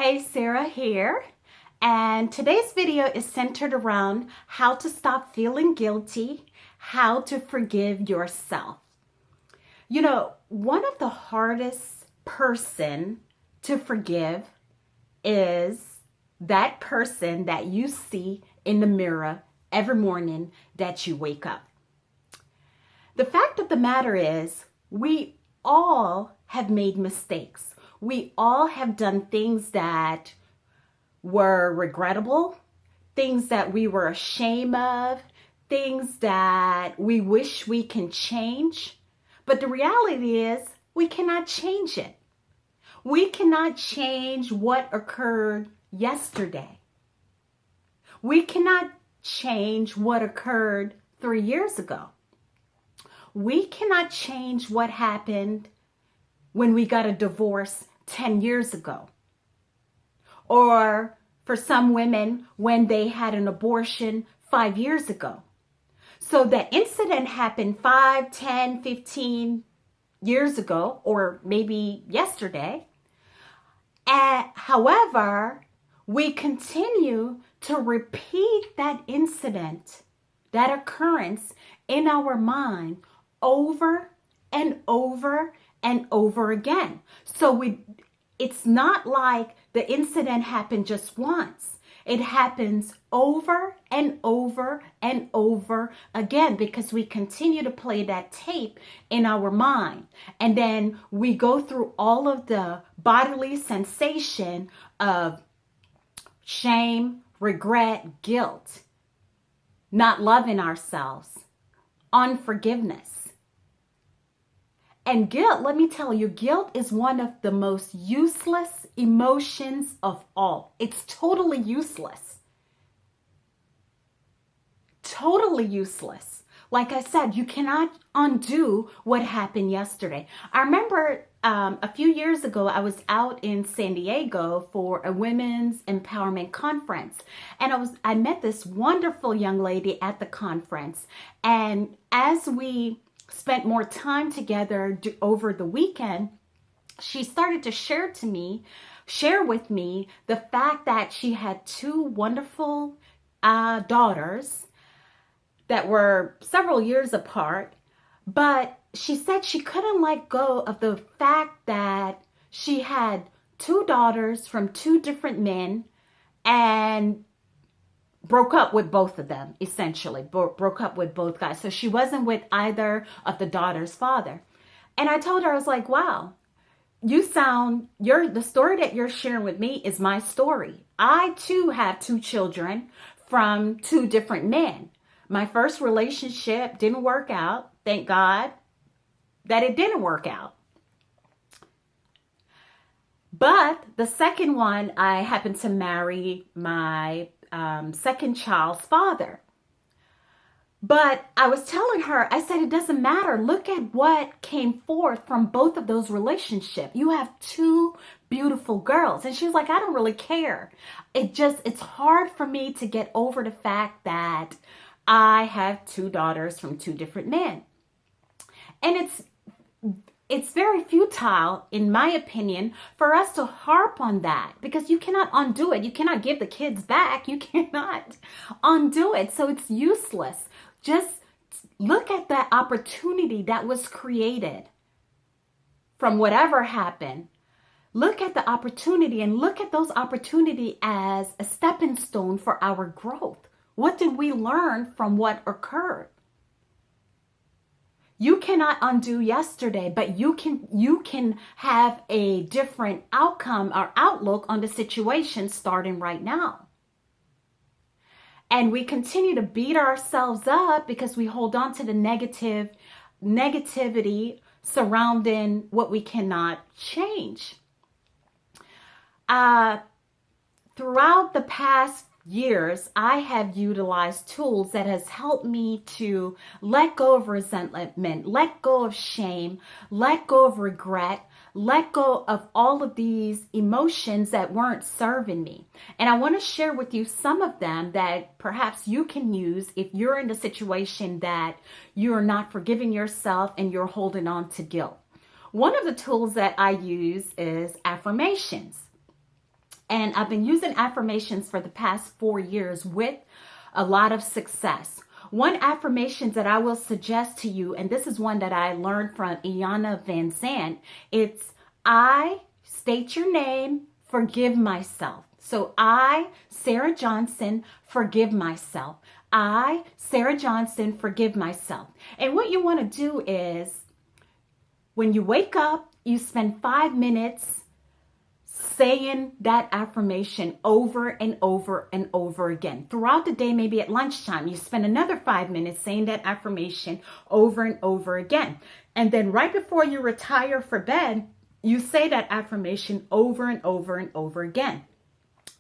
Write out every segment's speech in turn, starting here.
Hey, Sarah here, and today's video is centered around how to stop feeling guilty, how to forgive yourself. You know, one of the hardest person to forgive is that person that you see in the mirror every morning that you wake up. The fact of the matter is, we all have made mistakes. We all have done things that were regrettable, things that we were ashamed of, things that we wish we can change. But the reality is we cannot change it. We cannot change what occurred yesterday. We cannot change what occurred 3 years ago. We cannot change what happened when we got a divorce 10 years ago. Or for some women, when they had an abortion 5 years ago. So that incident happened 5, 10, 15 years ago, or maybe yesterday. However, we continue to repeat that incident, that occurrence in our mind over and over and over again. So it's not like the incident happened just once. It happens over and over and over again because we continue to play that tape in our mind. And then we go through all of the bodily sensation of shame, regret, guilt, not loving ourselves, unforgiveness. And guilt, let me tell you, guilt is one of the most useless emotions of all. It's totally useless. Totally useless. Like I said, you cannot undo what happened yesterday. I remember a few years ago, I was out in San Diego for a women's empowerment conference. And I met this wonderful young lady at the conference. And as we spent more time together over the weekend, she started to share with me the fact that she had two wonderful daughters that were several years apart, but she said she couldn't let go of the fact that she had two daughters from two different men and broke up with both of them, essentially. Broke up with both guys. So she wasn't with either of the daughter's father. And I told her, I was like, wow, the story that you're sharing with me is my story. I too have two children from two different men. My first relationship didn't work out. Thank God that it didn't work out. But the second one, I happened to marry my second child's father. But I was telling her, I said, it doesn't matter. Look at what came forth from both of those relationships. You have two beautiful girls. And she was like, I don't really care. It's hard for me to get over the fact that I have two daughters from two different men. And it's very futile, in my opinion, for us to harp on that because you cannot undo it. You cannot give the kids back. You cannot undo it. So it's useless. Just look at that opportunity that was created from whatever happened. Look at the opportunity and look at those opportunities as a stepping stone for our growth. What did we learn from what occurred? You cannot undo yesterday, but you can have a different outcome or outlook on the situation starting right now. And we continue to beat ourselves up because we hold on to the negativity surrounding what we cannot change. Throughout the past years, I have utilized tools that has helped me to let go of resentment, let go of shame, let go of regret, let go of all of these emotions that weren't serving me. And I want to share with you some of them that perhaps you can use if you're in a situation that you're not forgiving yourself and you're holding on to guilt. One of the tools that I use is affirmations. And I've been using affirmations for the past 4 years with a lot of success. One affirmation that I will suggest to you, and this is one that I learned from Iyanla Vanzant, it's I state your name, forgive myself. So I, Sarah Johnson, forgive myself. I, Sarah Johnson, forgive myself. And what you want to do is when you wake up, you spend 5 minutes saying that affirmation over and over and over again. Throughout the day, maybe at lunchtime, you spend another 5 minutes saying that affirmation over and over again. And then right before you retire for bed, you say that affirmation over and over and over again.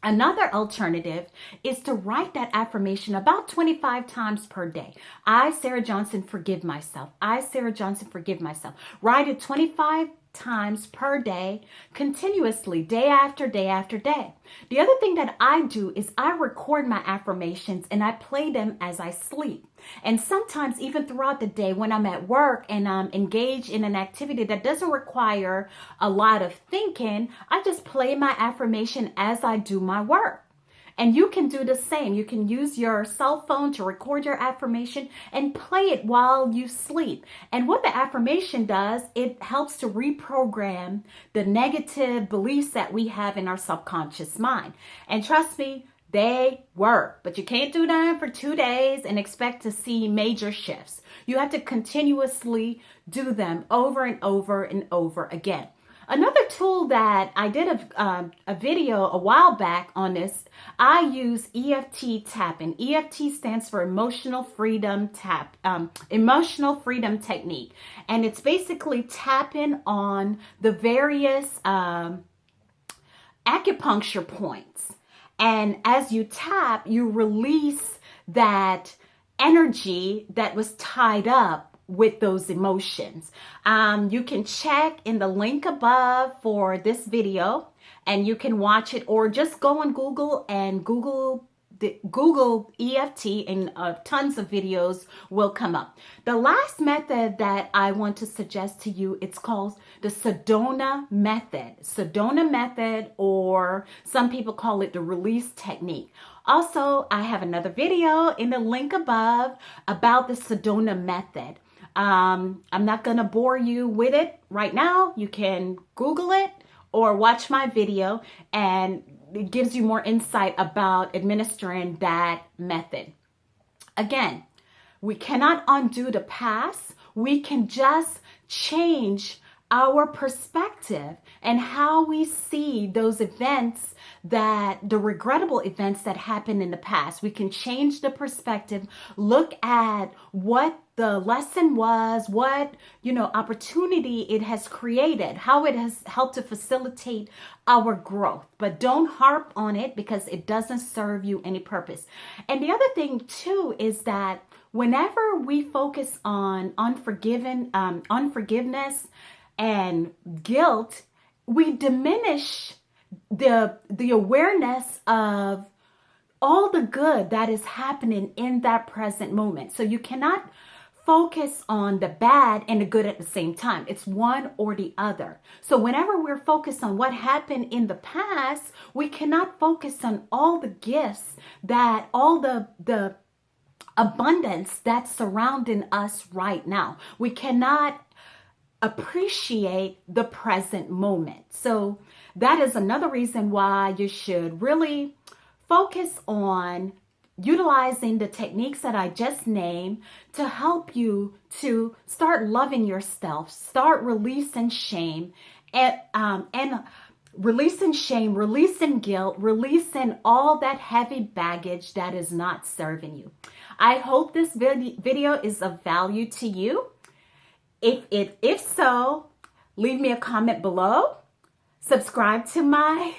Another alternative is to write that affirmation about 25 times per day. I, Sarah Johnson, forgive myself. I, Sarah Johnson, forgive myself. Write it 25 times per day, continuously, day after day after day. The other thing that I do is I record my affirmations and I play them as I sleep. And sometimes even throughout the day when I'm at work and I'm engaged in an activity that doesn't require a lot of thinking, I just play my affirmation as I do my work. And you can do the same. You can use your cell phone to record your affirmation and play it while you sleep. And what the affirmation does, it helps to reprogram the negative beliefs that we have in our subconscious mind. And trust me, they work. But you can't do them for 2 days and expect to see major shifts. You have to continuously do them over and over and over again. Another tool that I did a video a while back on this, I use EFT tapping. EFT stands for Emotional Freedom Technique. And it's basically tapping on the various acupuncture points. And as you tap, you release that energy that was tied up with those emotions. You can check in the link above for this video and you can watch it, or just go on Google and Google EFT and tons of videos will come up. The last method that I want to suggest to you, it's called the Sedona method. Sedona method, or some people call it the release technique. Also, I have another video in the link above about the Sedona method. I'm not going to bore you with it right now. You can Google it or watch my video, and it gives you more insight about administering that method. Again, we cannot undo the past. We can just change our perspective and how we see those events, that the regrettable events that happened in the past. We can change the perspective, look at what the lesson was, what, opportunity it has created, how it has helped to facilitate our growth. But don't harp on it because it doesn't serve you any purpose. And the other thing too is that whenever we focus on unforgiveness and guilt, we diminish the awareness of all the good that is happening in that present moment. So you cannot focus on the bad and the good at the same time. It's one or the other. So whenever we're focused on what happened in the past, we cannot focus on all the gifts, that all the abundance that's surrounding us right now. We cannot appreciate the present moment. So that is another reason why you should really focus on utilizing the techniques that I just named to help you to start loving yourself, start releasing shame, and releasing guilt, releasing all that heavy baggage that is not serving you. I hope this video is of value to you. If so, leave me a comment below, subscribe to my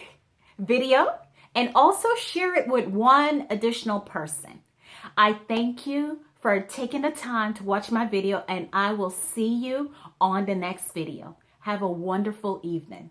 video, and also share it with one additional person. I thank you for taking the time to watch my video, and I will see you on the next video. Have a wonderful evening.